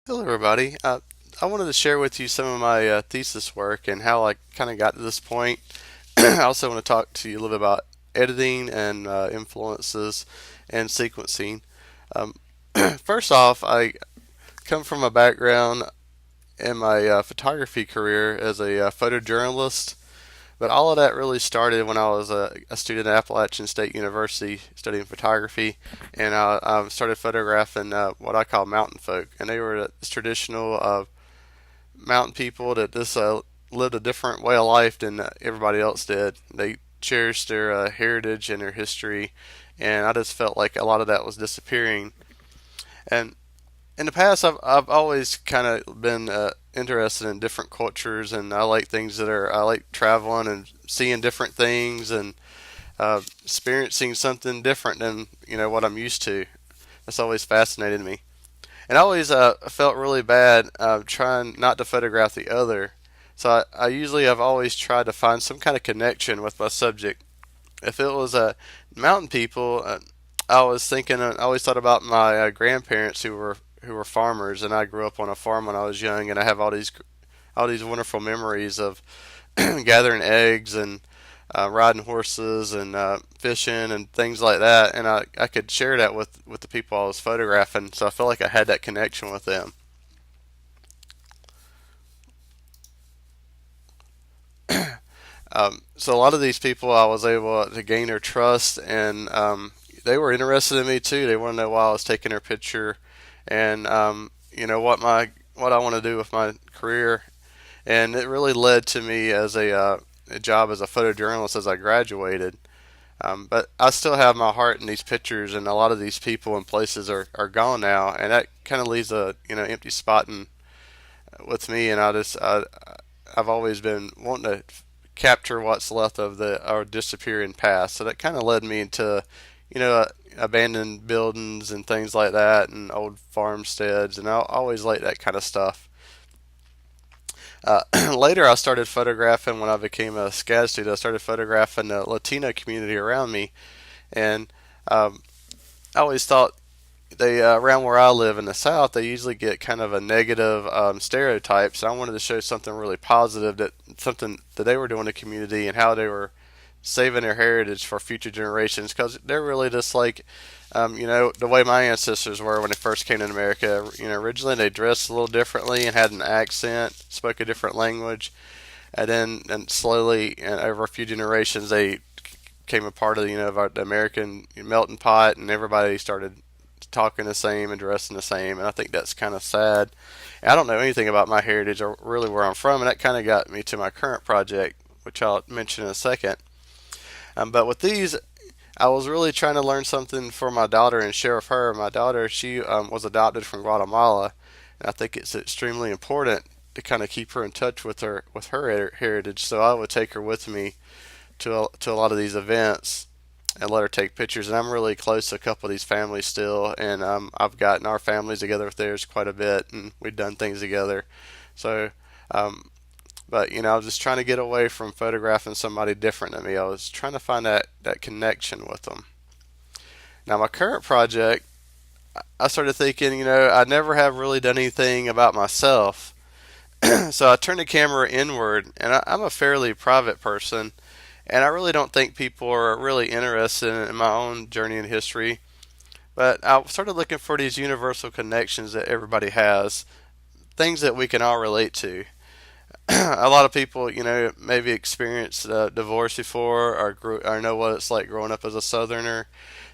Hello, everybody. I wanted to share with you some of my thesis work and how I kind of got to this point. I also want to talk to you a little bit about editing and influences and sequencing. Um, First off, I come from a background in my photography career as a photojournalist, but all of that really started when I was a student at Appalachian State University studying photography, and I started photographing what I call mountain folk, and they were this traditional mountain people that just lived a different way of life than everybody else did. They cherished their heritage and their history, and I just felt like a lot of that was disappearing. And in the past, I've always kind of been interested in different cultures, and I like traveling and seeing different things and experiencing something different than what I'm used to. That's always fascinated me. And I always felt really bad trying not to photograph the other. So I usually have always tried to find some kind of connection with my subject. If it was mountain people, I was thinking. I always thought about my grandparents who were farmers, and I grew up on a farm when I was young, and I have all these wonderful memories of gathering eggs and riding horses and fishing and things like that. And I could share that with the people I was photographing, so I felt like I had that connection with them. So a lot of these people, I was able to gain their trust, and they were interested in me too. They wanted to know why I was taking their picture, and what I want to do with my career. And it really led to me as a job as a photojournalist as I graduated. But I still have my heart in these pictures, and a lot of these people and places are gone now, and that kind of leaves a empty spot with me. And I've always been wanting to capture what's left of the our disappearing past. So that kind of led me into abandoned buildings and things like that, and old farmsteads, and I always like that kind of stuff. Later, I started photographing when I became a SCAD student. I started photographing the Latino community around me, and I always thought they around where I live in the South, they usually get kind of a negative stereotypes. I wanted to show something really positive, that something that they were doing in the community and how they were saving their heritage for future generations, because they're really just like the way my ancestors were when they first came to America. Originally they dressed a little differently and had an accent, spoke a different language, and then and slowly and over a few generations they became a part of the American melting pot, and everybody started talking the same and dressing the same. And I think that's kind of sad. I don't know anything about my heritage or really where I'm from, and that kind of got me to my current project, which I'll mention in a second. But with these, I was really trying to learn something for my daughter and share with her. My daughter, she was adopted from Guatemala, and I think it's extremely important to kind of keep her in touch with her heritage. So I would take her with me to a lot of these events and let her take pictures. And I'm really close to a couple of these families still, and I've gotten our families together with theirs quite a bit, and we've done things together. So um, but I was just trying to get away from photographing somebody different than me. I was trying to find that connection with them. Now my current project, I started thinking, I never have really done anything about myself. So I turned the camera inward, and I'm a fairly private person, and I really don't think people are really interested in my own journey in history. But I started looking for these universal connections that everybody has, things that we can all relate to. A lot of people, maybe experienced divorce before, or know what it's like growing up as a Southerner.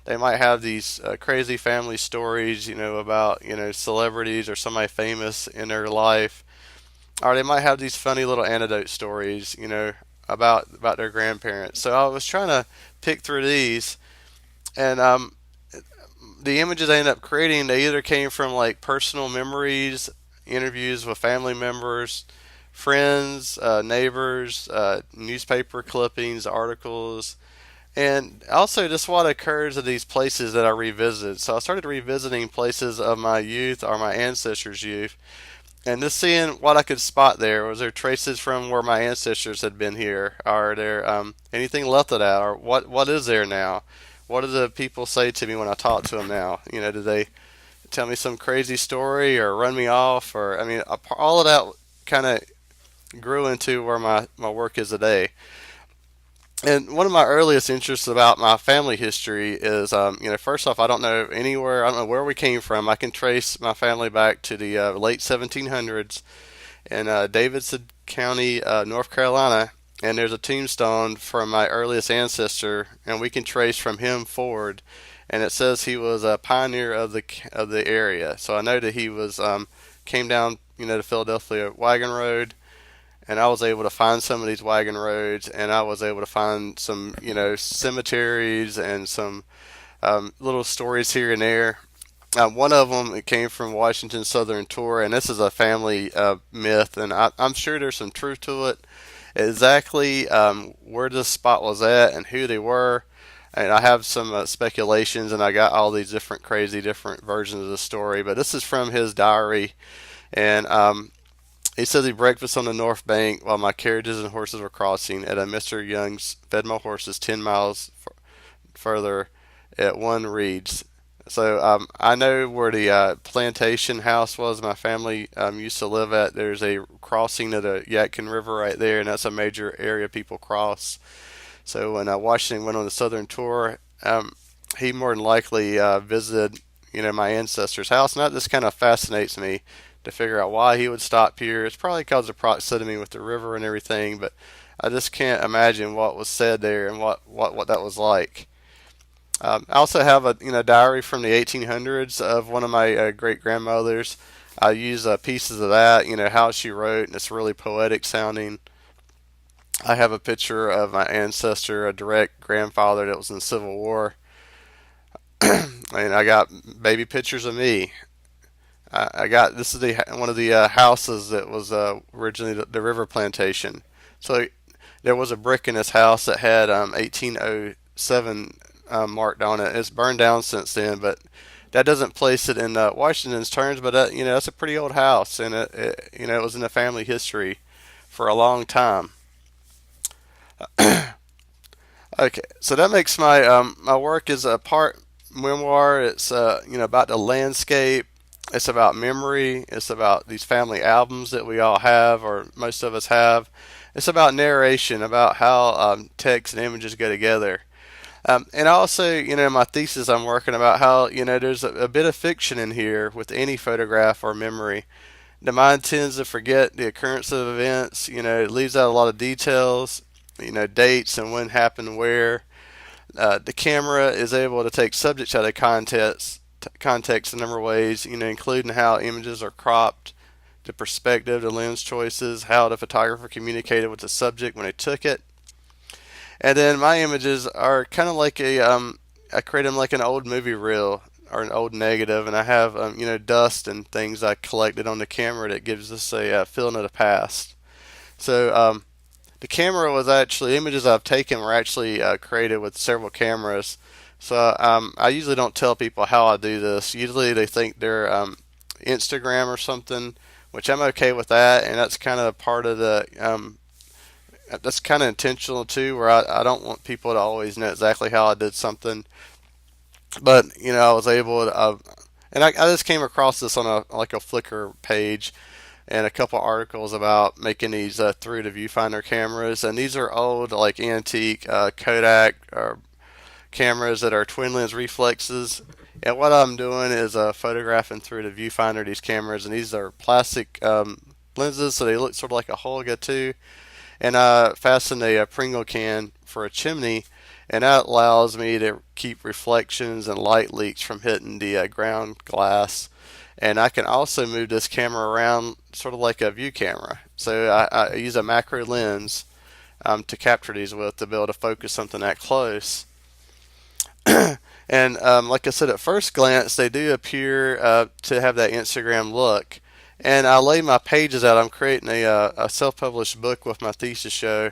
They might have these crazy family stories, about celebrities or somebody famous in their life, or they might have these funny little anecdote stories, about their grandparents. So I was trying to pick through these, and the images I ended up creating, they either came from like personal memories, interviews with family members, friends, neighbors, newspaper clippings, articles, and also just what occurs at these places that I revisited. So I started revisiting places of my youth or my ancestors' youth, and just seeing what I could spot there. Was there traces from where my ancestors had been here? Are there anything left of that? Or what is there now? What do the people say to me when I talk to them now? Do they tell me some crazy story or run me off, or I mean, all of that kind of grew into where my work is today. And one of my earliest interests about my family history is, first off, I don't know anywhere, I don't know where we came from. I can trace my family back to the late 1700s in Davidson County, North Carolina. And there's a tombstone from my earliest ancestor, and we can trace from him forward. And it says he was a pioneer of the area. So I know that he was came down, to Philadelphia Wagon Road, and I was able to find some of these wagon roads, and I was able to find some, cemeteries and some little stories here and there. One of them, it came from Washington's Southern Tour, and this is a family myth, and I'm sure there's some truth to it. Exactly where this spot was at and who they were, and I have some speculations, and I got all these different crazy different versions of the story. But this is from his diary, and he says he breakfast on the north bank while my carriages and horses were crossing. At a Mr. Young's fed my horses 10 miles further at one reeds. So I know where the plantation house was my family used to live at. There's a crossing of the Yadkin River right there, and that's a major area people cross. So when Washington went on the Southern tour, he more than likely visited, my ancestor's house, and that just kind of fascinates me to figure out why he would stop here. It's probably because of proximity with the river and everything, but I just can't imagine what was said there and what that was like. I also have a diary from the 1800s of one of my great grandmothers. I use pieces of that, how she wrote, and it's really poetic sounding. I have a picture of my ancestor, a direct grandfather that was in the Civil War, and I got baby pictures of me. I got this is one of the houses that was originally the river plantation. So there was a brick in this house that had 1807 marked on it. It's burned down since then, but that doesn't place it in Washington's terms. But that's a pretty old house, and it was in the family history for a long time. Okay, so that makes my work is a part memoir. It's about the landscape. It's about memory. It's about these family albums that we all have, or most of us have. It's about narration, about how text and images go together. And also, in my thesis, I'm working about how, there's a bit of fiction in here with any photograph or memory. The mind tends to forget the occurrence of events. It leaves out a lot of details, dates and when happened where. The camera is able to take subjects out of context a number of ways, including how images are cropped, the perspective, the lens choices, how the photographer communicated with the subject when they took it. And then my images are kind of like I create them like an old movie reel or an old negative, and I have, dust and things I collected on the camera that gives us a feeling of the past. So the camera was actually, images I've taken were actually created with several cameras. So I usually don't tell people how I do this. Usually they think they're Instagram or something, which I'm okay with that, and that's kind of part of that's kind of intentional too, where I don't want people to always know exactly how I did something. But I was able to, and I just came across this on a Flickr page, and a couple articles about making these through the viewfinder cameras, and these are old like antique Kodak cameras that are twin lens reflexes. And what I'm doing is photographing through the viewfinder these cameras, and these are plastic lenses, so they look sort of like a Holga too. And I fasten a Pringle can for a chimney, and that allows me to keep reflections and light leaks from hitting the ground glass. And I can also move this camera around sort of like a view camera. So I use a macro lens to capture these with, to be able to focus something that close. And like I said, at first glance, they do appear to have that Instagram look. And I lay my pages out. I'm creating a self-published book with my thesis show,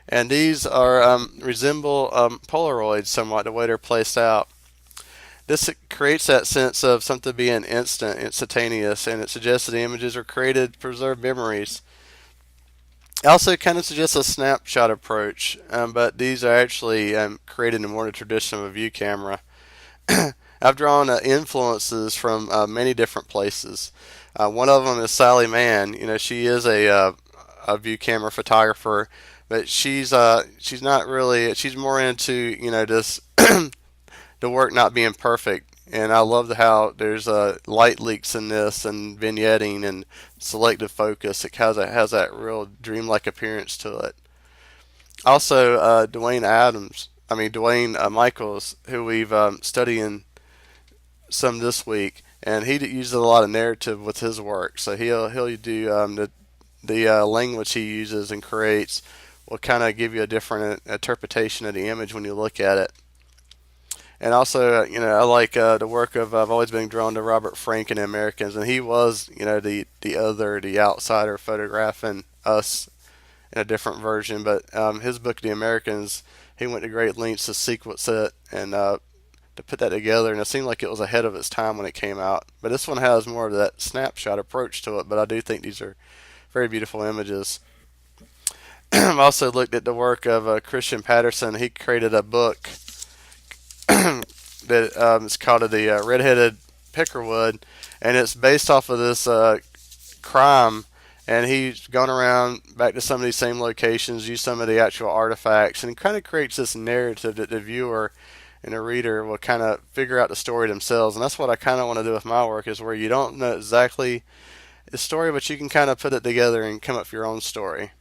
and these are resemble Polaroids somewhat, the way they're placed out. This creates that sense of something being instantaneous, and it suggests that the images are created to preserve memories. It also kind of suggests a snapshot approach, but these are actually created in more the tradition of a view camera. I've drawn influences from many different places. One of them is Sally Mann. She is a view camera photographer, but she's not really. She's more into just the work not being perfect. And I love how there's light leaks in this and vignetting and selective focus. It has that real dreamlike appearance to it. Also, Dwayne Michaels, who we've studying some this week, and he uses a lot of narrative with his work. So he'll do the language he uses and creates will kind of give you a different interpretation of the image when you look at it. And also, I like the work of. I've always been drawn to Robert Frank and the Americans, and he was, the outsider, photographing us in a different version. But his book, The Americans, he went to great lengths to sequence it and to put that together, and it seemed like it was ahead of its time when it came out. But this one has more of that snapshot approach to it. But I do think these are very beautiful images. I've also looked at the work of Christian Patterson. He created a book that is called the Red-Headed Pickerwood, and it's based off of this crime. And he's gone around back to some of these same locations, used some of the actual artifacts, and kind of creates this narrative that the viewer and the reader will kind of figure out the story themselves. And that's what I kind of want to do with my work, is where you don't know exactly the story, but you can kind of put it together and come up with your own story.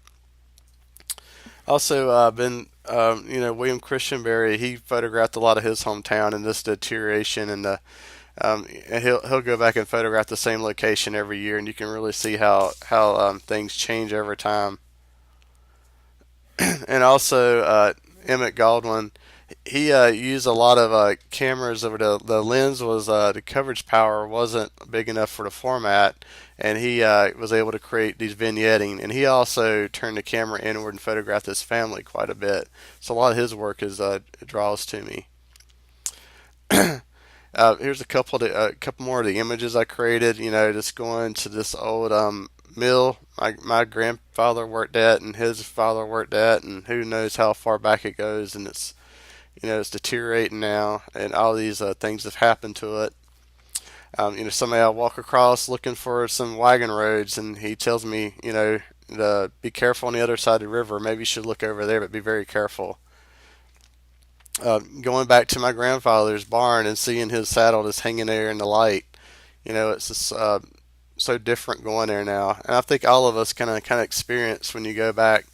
Also, William Christianberry, he photographed a lot of his hometown and this deterioration, and he'll go back and photograph the same location every year, and you can really see how things change over time. And also, Emmett Goldwyn, he used a lot of cameras. Over the lens was the coverage power wasn't big enough for the format, and he was able to create these vignetting. And he also turned the camera inward and photographed his family quite a bit. So a lot of his work draws to me. Here's a couple more of the images I created. Just going to this old mill my grandfather worked at and his father worked at, and who knows how far back it goes, and it's deteriorating now, and all these things have happened to it. Somebody I walk across looking for some wagon roads, and he tells me, to be careful on the other side of the river. Maybe you should look over there, but be very careful. Going back to my grandfather's barn and seeing his saddle just hanging there in the light, it's just so different going there now. And I think all of us kind of experience when you go back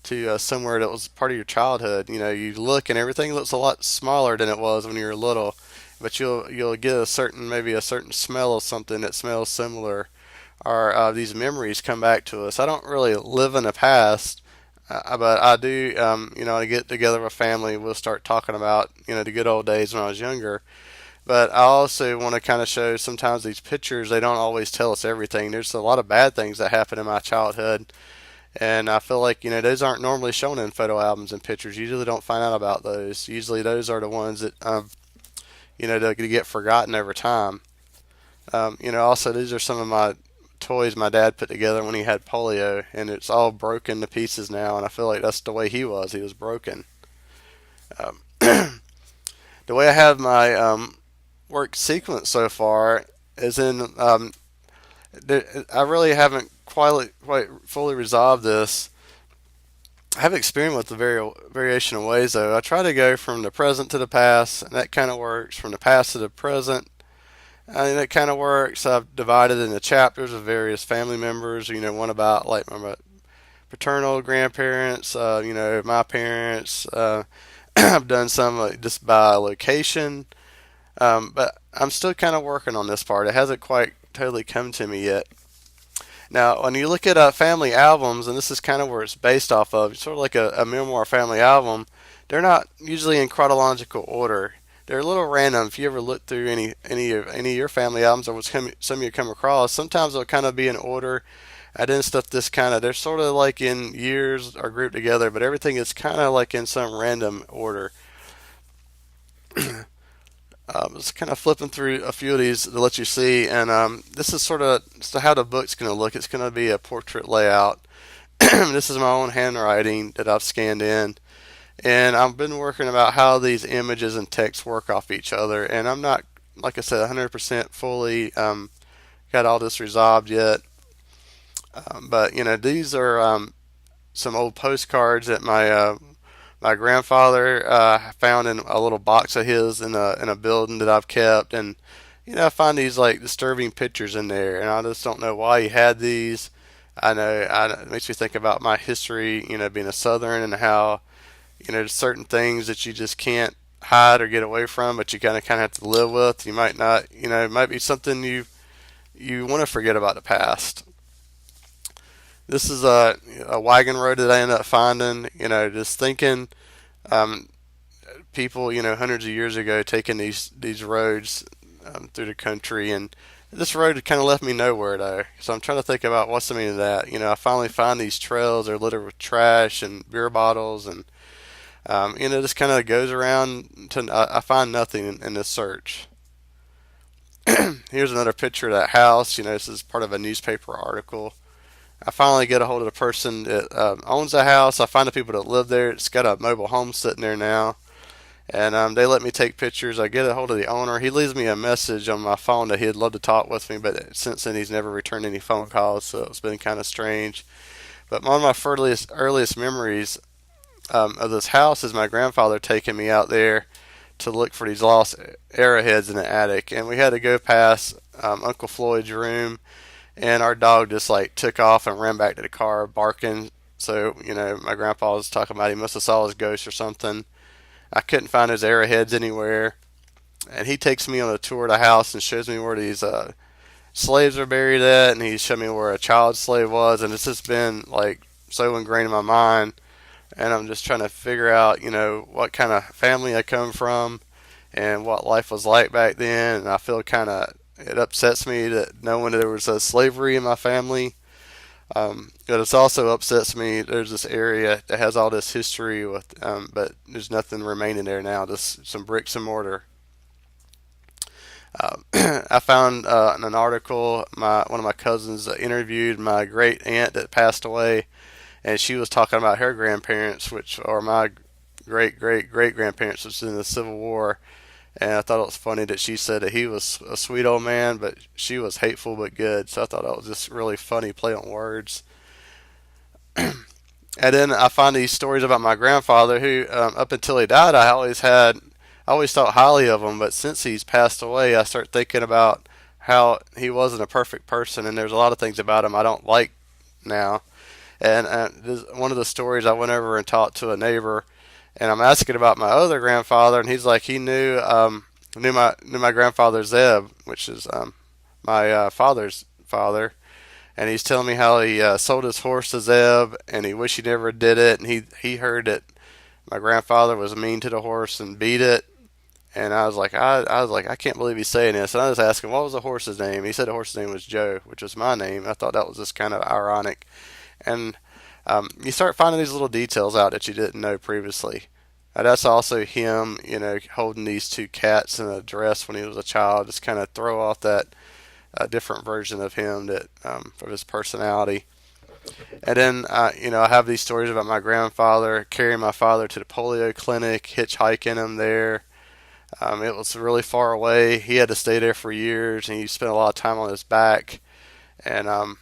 to somewhere that was part of your childhood. You look and everything looks a lot smaller than it was when you were little, but you'll get maybe a certain smell of something that smells similar, or these memories come back to us. I don't really live in the past. But I do, I get together with family, we'll start talking about, the good old days when I was younger. But I also want to kind of show sometimes these pictures, they don't always tell us everything. There's a lot of bad things that happen in my childhood. And I feel like, those aren't normally shown in photo albums and pictures. You usually don't find out about those. Usually those are the ones that, that get forgotten over time. Also these are some of my toys my dad put together when he had polio, and it's all broken to pieces now, and I feel like that's the way he was broken. The way I have my work sequence so far is I really haven't quite fully resolved this. I have experimented with the variation of ways, though. I try to go from the present to the past, and that kind of works. From the past to the present, and it kind of works. I've divided into chapters of various family members. One about like my paternal grandparents. My parents. I've done some just by location, but I'm still kind of working on this part. It hasn't quite totally come to me yet. Now, when you look at family albums, and this is kind of where it's based off of, sort of like a memoir family album, they're not usually in chronological order. They're a little random. If you ever look through any of your family albums, or some you come across, sometimes they'll kind of be in order. I didn't stuff this they're sort of like in years or grouped together, but everything is kind of like in some random order. Just kind of flipping through a few of these to let you see, and this is sort of how the book's going to look. It's going to be a portrait layout. This is my own handwriting that I've scanned in. And I've been working about how these images and text work off each other, and I'm not like I said, 100% fully got all this resolved yet. But these are some old postcards that my grandfather found in a little box of his in a building that I've kept, and I find these like disturbing pictures in there, and I just don't know why he had these. It makes me think about my history, being a Southern, and how there's certain things that you just can't hide or get away from, but you kind of have to live with. You might not, it might be something you want to forget about the past. This is a wagon road that I ended up finding. Just thinking, um, people, hundreds of years ago taking these roads through the country, and this road kind of left me nowhere though. So I'm trying to think about what's the meaning of that. I finally find these trails are littered with trash and beer bottles, and just kind of goes around to I find nothing in this search. Here's another picture of that house. This is part of a newspaper article. I finally get a hold of the person that owns the house. I find the people that live there. It's got a mobile home sitting there now, and they let me take pictures. I get a hold of the owner. He leaves me a message on my phone that he'd love to talk with me, but since then he's never returned any phone calls, so it's been kind of strange. But one of my earliest memories of this house is my grandfather taking me out there to look for these lost arrowheads in the attic, and we had to go past Uncle Floyd's room, and our dog just like took off and ran back to the car barking. So my grandpa was talking about he must have saw his ghost or something. I couldn't find his arrowheads anywhere, and he takes me on a tour of the house and shows me where these slaves are buried at, and he showed me where a child slave was, and it's just been like so ingrained in my mind. And I'm just trying to figure out, what kind of family I come from and what life was like back then. And I feel it upsets me that knowing there was a slavery in my family. But it also upsets me there's this area that has all this history but there's nothing remaining there now, just some bricks and mortar. I found in an article one of my cousins interviewed my great aunt that passed away, and she was talking about her grandparents, which are my great great great grandparents, which was in the Civil War. And I thought it was funny that she said that he was a sweet old man, but she was hateful but good. So I thought that was just really funny play on words. And then I find these stories about my grandfather, who up until he died, I always thought highly of him. But since he's passed away, I start thinking about how he wasn't a perfect person, and there's a lot of things about him I don't like now. And one of the stories, I went over and talked to a neighbor, and I'm asking about my other grandfather, and he's like he knew my grandfather Zeb, which is my father's father, and he's telling me how he sold his horse to Zeb, and he wished he never did it, and he heard that my grandfather was mean to the horse and beat it. And I was like, I can't believe he's saying this. And I was asking, what was the horse's name? He said the horse's name was Joe, which was my name. I thought that was just kind of ironic. And you start finding these little details out that you didn't know previously. That's also him, holding these two cats in a dress when he was a child. Just kind of throw off that different version of him that of his personality. And then, I have these stories about my grandfather carrying my father to the polio clinic, hitchhiking him there. It was really far away. He had to stay there for years, and he spent a lot of time on his back. And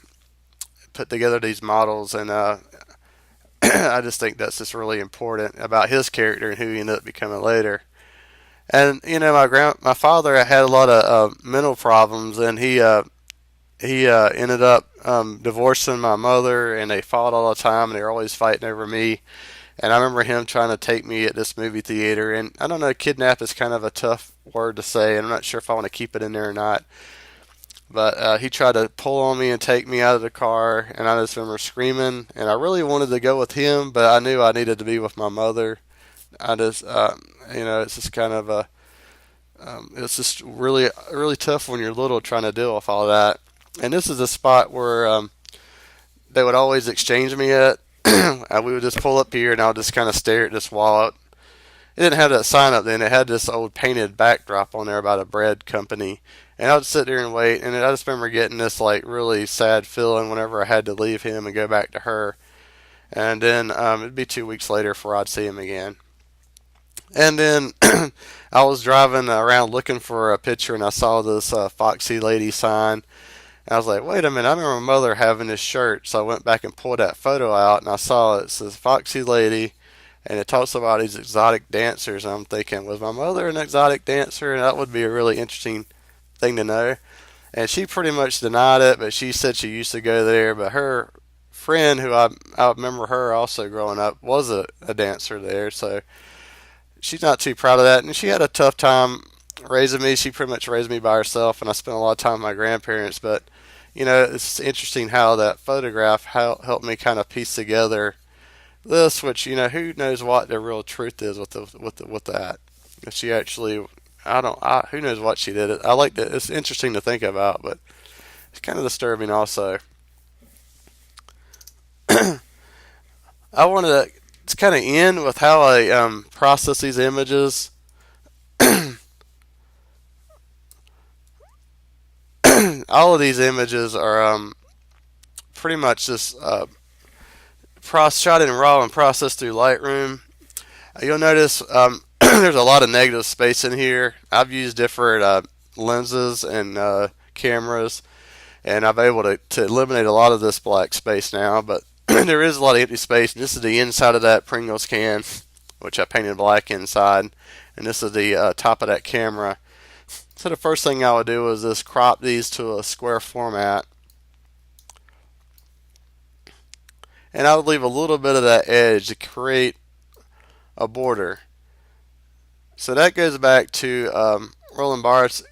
put together these models, and I just think that's just really important about his character and who he ended up becoming later. And my father had a lot of mental problems, and he ended up divorcing my mother, and they fought all the time, and they were always fighting over me. And I remember him trying to take me at this movie theater, and I don't know, kidnap is kind of a tough word to say, and I'm not sure if I want to keep it in there or not. But he tried to pull on me and take me out of the car, and I just remember screaming. And I really wanted to go with him, but I knew I needed to be with my mother. I just, it's just kind of it's just really, really tough when you're little trying to deal with all that. And this is a spot where they would always exchange me at. We would just pull up here, and I would just kind of stare at this wall. It didn't have that sign up then. It had this old painted backdrop on there about a bread company. And I would sit there and wait, and I just remember getting this like really sad feeling whenever I had to leave him and go back to her. And then it'd be 2 weeks later before I'd see him again. And then I was driving around looking for a picture, and I saw this Foxy Lady sign. And I was like, wait a minute, I remember my mother having this shirt. So I went back and pulled that photo out, and I saw it says Foxy Lady, and it talks about these exotic dancers. And I'm thinking, was my mother an exotic dancer? And that would be a really interesting thing to know. And she pretty much denied it, but she said she used to go there. But her friend, who I remember her also growing up, was a dancer there. So she's not too proud of that. And she had a tough time raising me. She pretty much raised me by herself, and I spent a lot of time with my grandparents. But it's interesting how that photograph helped me kind of piece together this, which who knows what the real truth is with that. If she actually, who knows what she did. I like that. It's interesting to think about, but it's kind of disturbing also. I wanted to kind of end with how I process these images. All of these images are pretty much just shot in RAW and processed through Lightroom. You'll notice there's a lot of negative space in here. I've used different lenses and cameras, and I've been able to eliminate a lot of this black space now, but there is a lot of empty space. And this is the inside of that Pringles can, which I painted black inside, and this is the top of that camera. So the first thing I would do is just crop these to a square format, and I would leave a little bit of that edge to create a border. So that goes back to Roland Barthes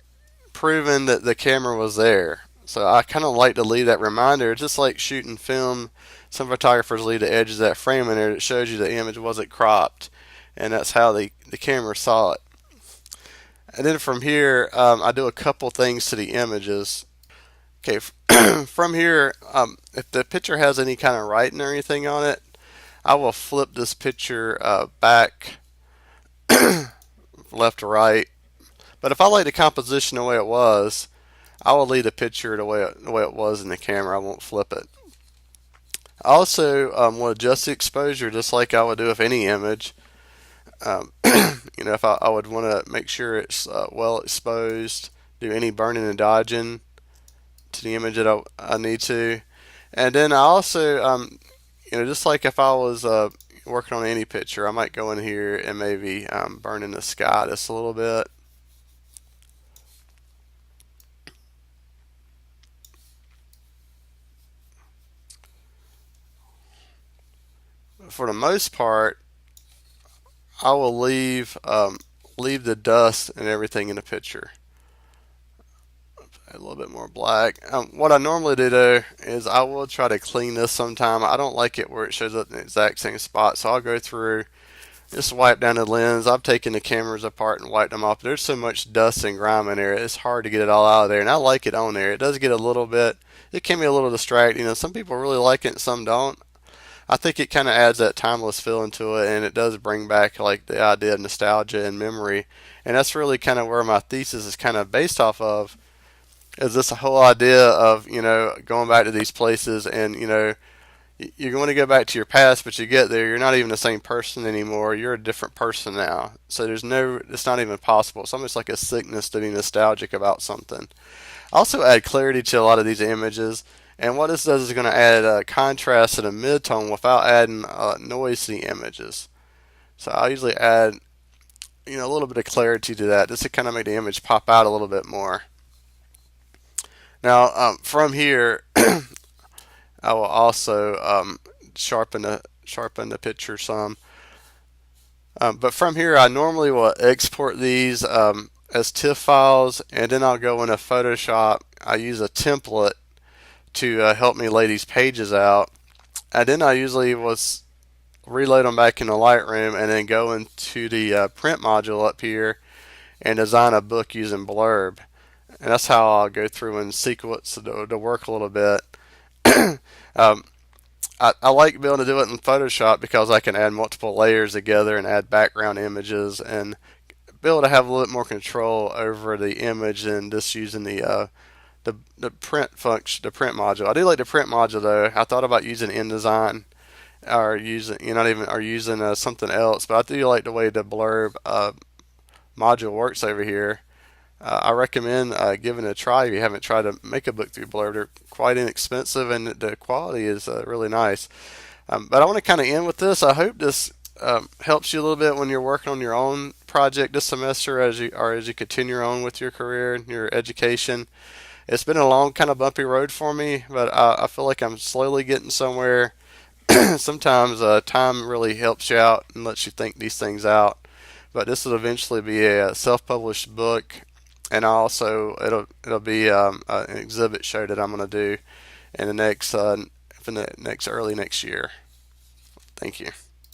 proving that the camera was there. So I kind of like to leave that reminder, just like shooting film. Some photographers leave the edges of that frame in there that shows you the image wasn't cropped, and that's how the camera saw it. And then from here, I do a couple things to the images. Okay, from here, if the picture has any kind of writing or anything on it, I will flip this picture back left to right. But if I like the composition the way it was, I will leave the picture the way it was in the camera. I won't flip it. I also will adjust the exposure just like I would do with any image. If I would want to make sure it's well exposed, do any burning and dodging to the image that I need to. And then I also, just like if I was working on any picture, I might go in here and maybe burn in the sky just a little bit. For the most part, I will leave the dust and everything in the picture. A little bit more black. What I normally do though is I will try to clean this sometime. I don't like it where it shows up in the exact same spot, so I'll go through, just wipe down the lens. I've taken the cameras apart and wiped them off. There's so much dust and grime in there, it's hard to get it all out of there, and I like it on there. It does get a little bit, it can be a little distracting. Some people really like it and some don't. I think it kind of adds that timeless feeling to it, and it does bring back like the idea of nostalgia and memory. And that's really kind of where my thesis is kind of based off of, is this whole idea of going back to these places, and you're going to go back to your past, but you get there, you're not even the same person anymore. You're a different person now. So it's not even possible. It's almost like a sickness to be nostalgic about something. Also add clarity to a lot of these images. And what this does is going to add contrast and a mid-tone without adding noise to the images. So I usually add a little bit of clarity to that, just to kind of make the image pop out a little bit more. Now from here, I will also sharpen the picture some. But from here, I normally will export these as TIFF files, and then I'll go into Photoshop. I use a template to help me lay these pages out, and then I usually was reload them back into Lightroom, and then go into the print module up here and design a book using Blurb. And that's how I'll go through and sequence the work a little bit. I like being able to do it in Photoshop because I can add multiple layers together and add background images and be able to have a little bit more control over the image than just using the print function, the print module. I do like the print module though. I thought about using InDesign, are using you're not even are using something else. But I do like the way the blurb module works over here. I recommend giving it a try if you haven't tried to make a book through blurb. They're quite inexpensive and the quality is really nice. But I want to kind of end with this. I hope this helps you a little bit when you're working on your own project this semester, as you continue on with your career and your education. It's been a long, kind of bumpy road for me, but I feel like I'm slowly getting somewhere. Sometimes time really helps you out and lets you think these things out. But this will eventually be a self-published book, and also it'll be an exhibit show that I'm going to do in the next early next year. Thank you.